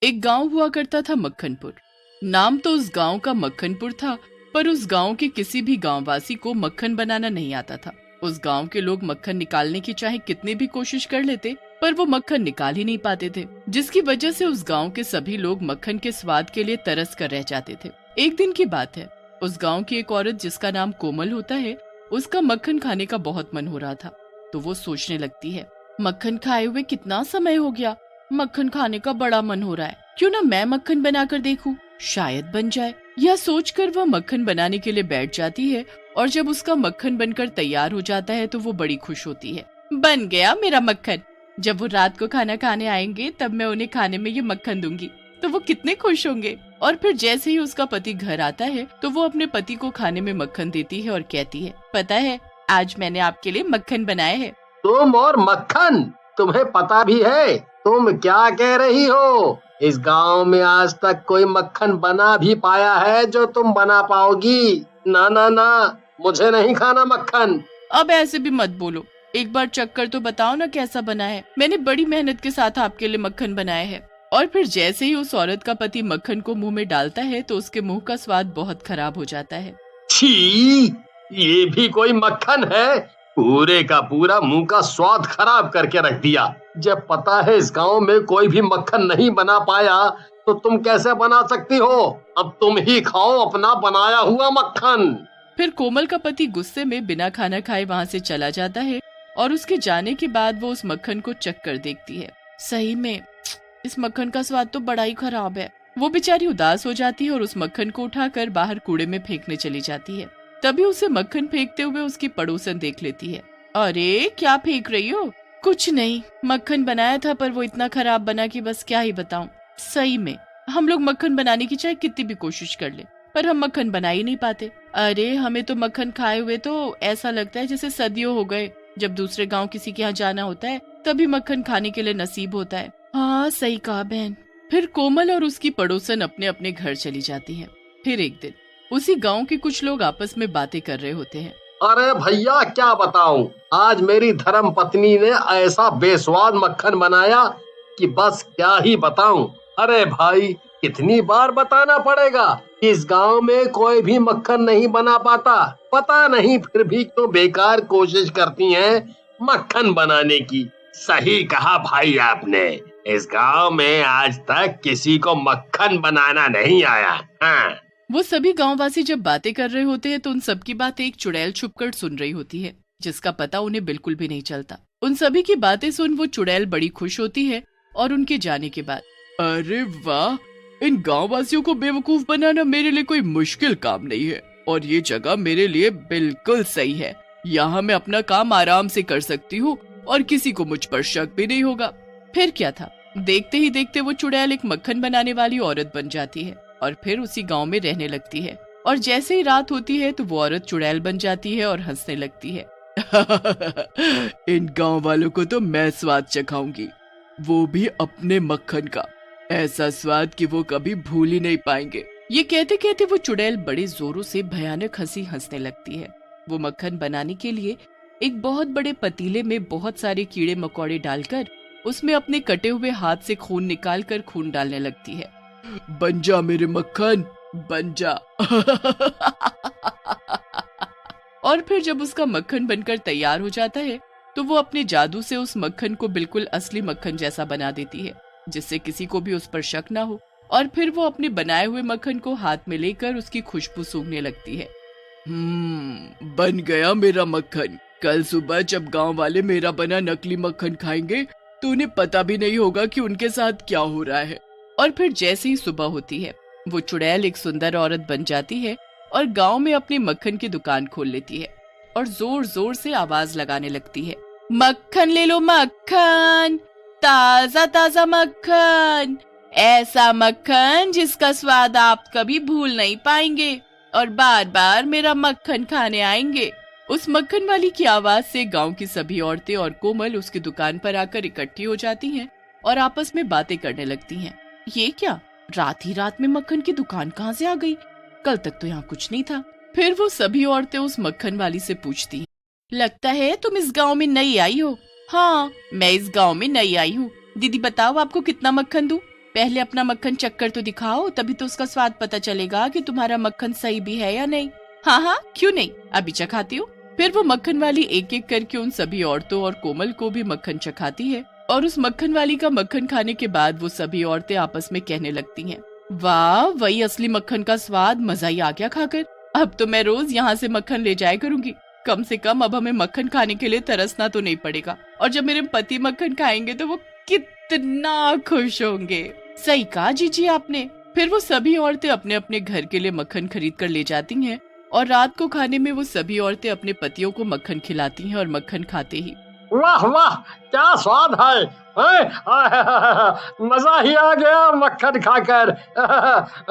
एक गांव हुआ करता था मक्खनपुर। नाम तो उस गांव का मक्खनपुर था, पर उस गांव के किसी भी गांववासी को मक्खन बनाना नहीं आता था। उस गांव के लोग मक्खन निकालने की चाहे कितनी भी कोशिश कर लेते, पर वो मक्खन निकाल ही नहीं पाते थे, जिसकी वजह से उस गांव के सभी लोग मक्खन के स्वाद के लिए तरस कर रह जाते थे। एक दिन की बात है, उस गांव की एक औरत जिसका नाम कोमल होता है, उसका मक्खन खाने का बहुत मन हो रहा था। तो वो सोचने लगती है, मक्खन खाए हुए कितना समय हो गया, मक्खन खाने का बड़ा मन हो रहा है, क्यों ना मैं मक्खन बनाकर देखूं, शायद बन जाए। यह सोचकर वह मक्खन बनाने के लिए बैठ जाती है और जब उसका मक्खन बनकर तैयार हो जाता है तो वो बड़ी खुश होती है। बन गया मेरा मक्खन, जब वो रात को खाना खाने आएंगे तब मैं उन्हें खाने में ये मक्खन दूंगी तो वो कितने खुश होंगे। और फिर जैसे ही उसका पति घर आता है तो वो अपने पति को खाने में मक्खन देती है और कहती है, पता है आज मैंने आपके लिए मक्खन बनाए है। तुम और मक्खन, तुम्हें पता भी है तुम क्या कह रही हो? इस गांव में आज तक कोई मक्खन बना भी पाया है जो तुम बना पाओगी? ना ना ना, मुझे नहीं खाना मक्खन। अब ऐसे भी मत बोलो, एक बार चक्कर तो बताओ ना कैसा बना है। मैंने बड़ी मेहनत के साथ आपके लिए मक्खन बनाया है। और फिर जैसे ही उस औरत का पति मक्खन को मुंह में डालता है तो उसके मुंह का स्वाद बहुत खराब हो जाता है। छी, ये भी कोई मक्खन है? पूरे का पूरा मुंह का स्वाद खराब करके रख दिया। जब पता है इस गांव में कोई भी मक्खन नहीं बना पाया तो तुम कैसे बना सकती हो? अब तुम ही खाओ अपना बनाया हुआ मक्खन। फिर कोमल का पति गुस्से में बिना खाना खाए वहाँ से चला जाता है और उसके जाने के बाद वो उस मक्खन को चख कर देखती है। सही में इस मक्खन का स्वाद तो बड़ा ही खराब है। वो बेचारी उदास हो जाती है और उस मक्खन को उठाकर बाहर कूड़े में फेंकने चली जाती है। तभी उसे मक्खन फेंकते हुए उसकी पड़ोसन देख लेती है। अरे क्या फेंक रही हो? कुछ नहीं, मक्खन बनाया था पर वो इतना खराब बना कि बस क्या ही बताऊं। सही में हम लोग मक्खन बनाने की चाहे कितनी भी कोशिश कर ले पर हम मक्खन बना ही नहीं पाते। अरे हमें तो मक्खन खाए हुए तो ऐसा लगता है जैसे सदियों हो गए। जब दूसरे गांव किसी के यहाँ जाना होता है तभी मक्खन खाने के लिए नसीब होता है। हाँ सही कहा बहन। फिर कोमल और उसकी पड़ोसन अपने अपने घर चली जाती है। फिर एक दिन उसी गांव के कुछ लोग आपस में बातें कर रहे होते हैं। अरे भैया क्या बताऊं, आज मेरी धर्म पत्नी ने ऐसा बेस्वाद मक्खन बनाया कि बस क्या ही बताऊं। अरे भाई कितनी बार बताना पड़ेगा, इस गांव में कोई भी मक्खन नहीं बना पाता। पता नहीं फिर भी क्यों बेकार कोशिश करती हैं मक्खन बनाने की। सही कहा भाई आपने, इस गांव में आज तक किसी को मक्खन बनाना नहीं आया। हाँ। वो सभी गांववासी जब बातें कर रहे होते हैं तो उन सबकी बातें एक चुड़ैल छुपकर सुन रही होती है, जिसका पता उन्हें बिल्कुल भी नहीं चलता। उन सभी की बातें सुन वो चुड़ैल बड़ी खुश होती है और उनके जाने के बाद, अरे वाह, इन गांववासियों को बेवकूफ बनाना मेरे लिए कोई मुश्किल काम नहीं है और ये जगह मेरे लिए बिल्कुल सही है। यहाँ मैं अपना काम आराम से कर सकती हूँ और किसी को मुझ पर शक भी नहीं होगा। फिर क्या था, देखते ही देखते वो चुड़ैल एक मक्खन बनाने वाली औरत बन जाती है और फिर उसी गांव में रहने लगती है। और जैसे ही रात होती है तो वो औरत चुड़ैल बन जाती है और हंसने लगती है। इन गांव वालों को तो मैं स्वाद चखाऊंगी, वो भी अपने मक्खन का, ऐसा स्वाद कि वो कभी भूल ही नहीं पाएंगे। ये कहते कहते वो चुड़ैल बड़े जोरों से भयानक हंसी हंसने लगती है। वो मक्खन बनाने के लिए एक बहुत बड़े पतीले में बहुत सारे कीड़े मकोड़े डालकर उसमें अपने कटे हुए हाथ से खून निकालकर खून डालने लगती है। बन जा मेरे मक्खन, बन जा। और फिर जब उसका मक्खन बनकर तैयार हो जाता है तो वो अपने जादू से उस मक्खन को बिल्कुल असली मक्खन जैसा बना देती है, जिससे किसी को भी उस पर शक ना हो। और फिर वो अपने बनाए हुए मक्खन को हाथ में लेकर उसकी खुशबू सूंघने लगती है। बन गया मेरा मक्खन। कल सुबह जब गांव वाले मेरा बना नकली मक्खन खाएंगे तो उन्हें पता भी नहीं होगा कि उनके साथ क्या हो रहा है। और फिर जैसे ही सुबह होती है वो चुड़ैल एक सुंदर औरत बन जाती है और गांव में अपनी मक्खन की दुकान खोल लेती है और जोर जोर से आवाज लगाने लगती है, मक्खन ले लो मक्खन, ताजा ताजा मक्खन, ऐसा मक्खन जिसका स्वाद आप कभी भूल नहीं पाएंगे और बार बार मेरा मक्खन खाने आएंगे। उस मक्खन वाली की आवाज से गांव की सभी औरतें और कोमल उसकी दुकान पर आकर इकट्ठी हो जाती हैं और आपस में बातें करने लगती हैं। ये क्या, रात ही रात में मक्खन की दुकान कहाँ से आ गई? कल तक तो यहाँ कुछ नहीं था। फिर वो सभी औरतें उस मक्खन वाली से पूछती हैं, लगता है तुम इस गांव में नई आई हो? हाँ, मैं इस गांव में नई आई हूँ। दीदी बताओ आपको कितना मक्खन दूं? पहले अपना मक्खन चक्कर तो दिखाओ, तभी तो उसका स्वाद पता चलेगा कि तुम्हारा मक्खन सही भी है या नहीं। हाँ हाँ, क्यों नहीं, अभी चखाती हूँ। फिर वो मक्खन वाली एक एक करके उन सभी औरतों और कोमल को भी मक्खन चखाती है और उस मक्खन वाली का मक्खन खाने के बाद वो सभी औरतें आपस में कहने लगती हैं, वाह, वही असली मक्खन का स्वाद, मजा ही आ गया खाकर। अब तो मैं रोज यहाँ से मक्खन ले जाया करूंगी। कम से कम अब हमें मक्खन खाने के लिए तरसना तो नहीं पड़ेगा, और जब मेरे पति मक्खन खाएंगे तो वो कितना खुश होंगे। सही कहा जीजी आपने। फिर वो सभी औरतें अपने अपने घर के लिए मक्खन खरीद कर ले जाती हैं और रात को खाने में वो सभी औरतें अपने पतियों को मक्खन खिलाती हैं और मक्खन खाते ही वाह वाह, क्या स्वाद है, मजा ही आ गया मक्खन खाकर।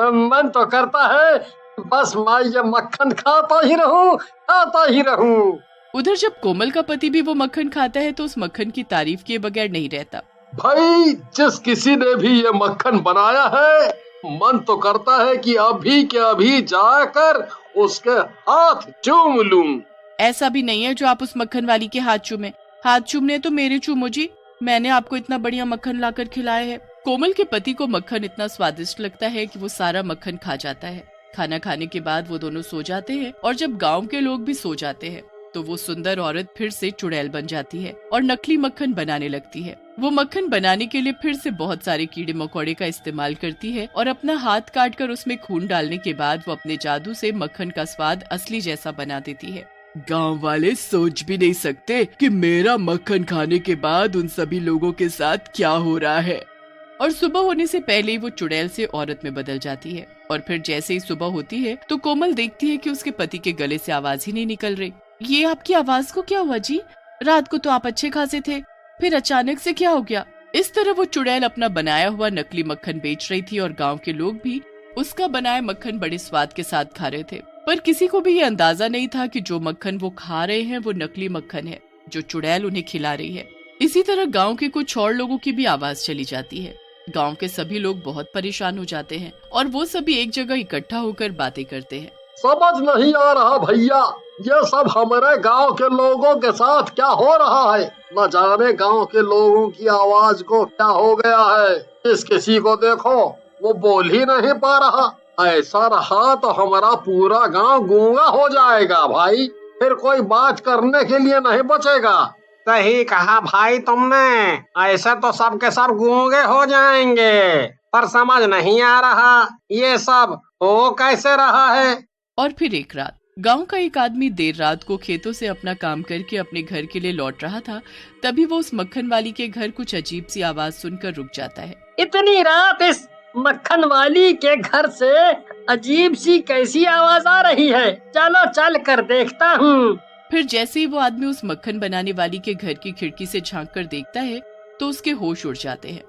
मन तो करता है बस मैं ये मक्खन खाता ही रहूं। उधर जब कोमल का पति भी वो मक्खन खाता है तो उस मक्खन की तारीफ किए बगैर नहीं रहता। भाई, जिस किसी ने भी ये मक्खन बनाया है, मन तो करता है कि अभी के अभी जाकर उसके हाथ चूम लूं। ऐसा भी नहीं है जो आप उस मक्खन वाली के हाथ चूमे। हाथ चूमने तो मेरे चूमो जी, मैंने आपको इतना बढ़िया मक्खन लाकर खिलाया है। कोमल के पति को मक्खन इतना स्वादिष्ट लगता है कि वो सारा मक्खन खा जाता है। खाना खाने के बाद वो दोनों सो जाते हैं और जब गांव के लोग भी सो जाते हैं तो वो सुंदर औरत फिर से चुड़ैल बन जाती है और नकली मक्खन बनाने लगती है। वो मक्खन बनाने के लिए फिर से बहुत सारे कीड़े मकोड़े का इस्तेमाल करती है और अपना हाथ काट कर उसमें खून डालने के बाद वो अपने जादू से मक्खन का स्वाद असली जैसा बना देती है। गांव वाले सोच भी नहीं सकते कि मेरा मक्खन खाने के बाद उन सभी लोगों के साथ क्या हो रहा है। और सुबह होने से पहले ही वो चुड़ैल से औरत में बदल जाती है। और फिर जैसे ही सुबह होती है तो कोमल देखती है कि उसके पति के गले से आवाज ही नहीं निकल रही। ये आपकी आवाज को क्या हुआ जी? रात को तो आप अच्छे खासे थे, फिर अचानक से क्या हो गया? इस तरह वो चुड़ैल अपना बनाया हुआ नकली मक्खन बेच रही थी और गांव के लोग भी उसका बनाया मक्खन बड़े स्वाद के साथ खा रहे थे। पर किसी को भी ये अंदाजा नहीं था कि जो मक्खन वो खा रहे हैं वो नकली मक्खन है जो चुड़ैल उन्हें खिला रही है। इसी तरह गांव के कुछ और लोगों की भी आवाज चली जाती है। गांव के सभी लोग बहुत परेशान हो जाते हैं और वो सभी एक जगह इकट्ठा होकर बातें करते हैं। समझ नहीं आ रहा भैया, ये सब हमारे गांव के लोगों के साथ क्या हो रहा है। न जाने गांव के लोगों की आवाज को क्या हो गया है। इस किसी को देखो, वो बोल ही नहीं पा रहा। ऐसा रहा तो हमारा पूरा गांव गूंगा हो जाएगा भाई, फिर कोई बात करने के लिए नहीं बचेगा। सही कहा भाई तुमने, ऐसे तो सब के सब गूंगे हो जाएंगे। पर समझ नहीं आ रहा ये सब हो कैसे रहा है। और फिर एक रात गांव का एक आदमी देर रात को खेतों से अपना काम करके अपने घर के लिए लौट रहा था। तभी वो उस मक्खन वाली के घर कुछ अजीब सी आवाज सुनकर रुक जाता है। इतनी रात इस मक्खन वाली के घर से अजीब सी कैसी आवाज आ रही है, चलो चल कर देखता हूँ। फिर जैसे ही वो आदमी उस मक्खन बनाने वाली के घर की खिड़की से झांक कर देखता है तो उसके होश उड़ जाते हैं।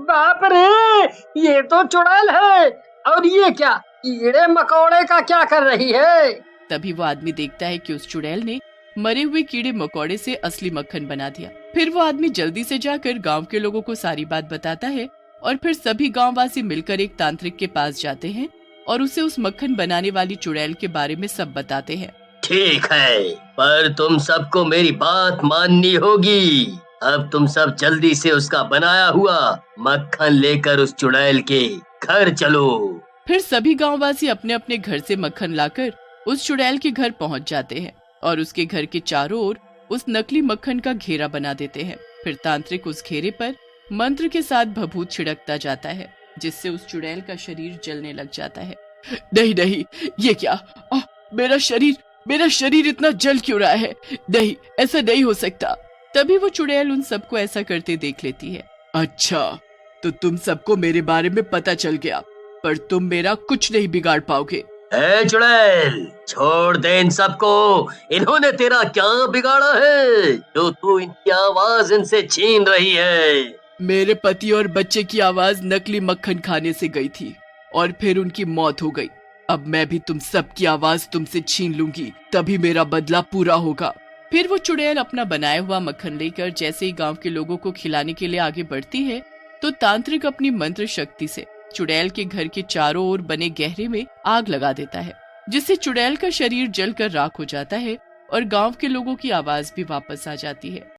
बाप रे, ये तो चुड़ैल है। और ये क्या कीड़े मकोड़े का क्या कर रही है? तभी वो आदमी देखता है कि उस चुड़ैल ने मरे हुए कीड़े मकोड़े से असली मक्खन बना दिया। फिर वो आदमी जल्दी से जाकर गांव के लोगों को सारी बात बताता है और फिर सभी गांववासी मिलकर एक तांत्रिक के पास जाते हैं और उसे उस मक्खन बनाने वाली चुड़ैल के बारे में सब बताते हैं। ठीक है, पर तुम सबको मेरी बात माननी होगी। अब तुम सब जल्दी से उसका बनाया हुआ मक्खन लेकर उस चुड़ैल के घर चलो। फिर सभी गांववासी अपने अपने घर से मक्खन लाकर उस चुड़ैल के घर पहुंच जाते हैं और उसके घर के चारों ओर उस नकली मक्खन का घेरा बना देते हैं। फिर तांत्रिक उस घेरे पर मंत्र के साथ भभूत छिड़कता जाता है जिससे उस चुड़ैल का शरीर जलने लग जाता है। नहीं नहीं, ये क्या? मेरा शरीर इतना जल क्यों रहा है? नहीं, ऐसा नहीं हो सकता। तभी वो चुड़ैल उन सबको ऐसा करते देख लेती है। अच्छा, तो तुम सबको मेरे बारे में पता चल गया, पर तुम मेरा कुछ नहीं बिगाड़ पाओगे। ए चुड़ैल, छोड़ दे इन सबको। इन्होंने तेरा क्या बिगाड़ा है जो तू इनकी आवाज इनसे छीन रही है? मेरे पति और बच्चे की आवाज नकली मक्खन खाने से गई थी और फिर उनकी मौत हो गई। अब मैं भी तुम सबकी आवाज तुमसे छीन लूंगी, तभी मेरा बदला पूरा होगा। फिर वो चुड़ैल अपना बनाया हुआ मक्खन लेकर जैसे ही गांव के लोगों को खिलाने के लिए आगे बढ़ती है तो तांत्रिक अपनी मंत्र शक्ति से चुड़ैल के घर के चारों ओर बने गहरे में आग लगा देता है, जिससे चुड़ैल का शरीर जलकर राख हो जाता है और गांव के लोगों की आवाज भी वापस आ जाती है।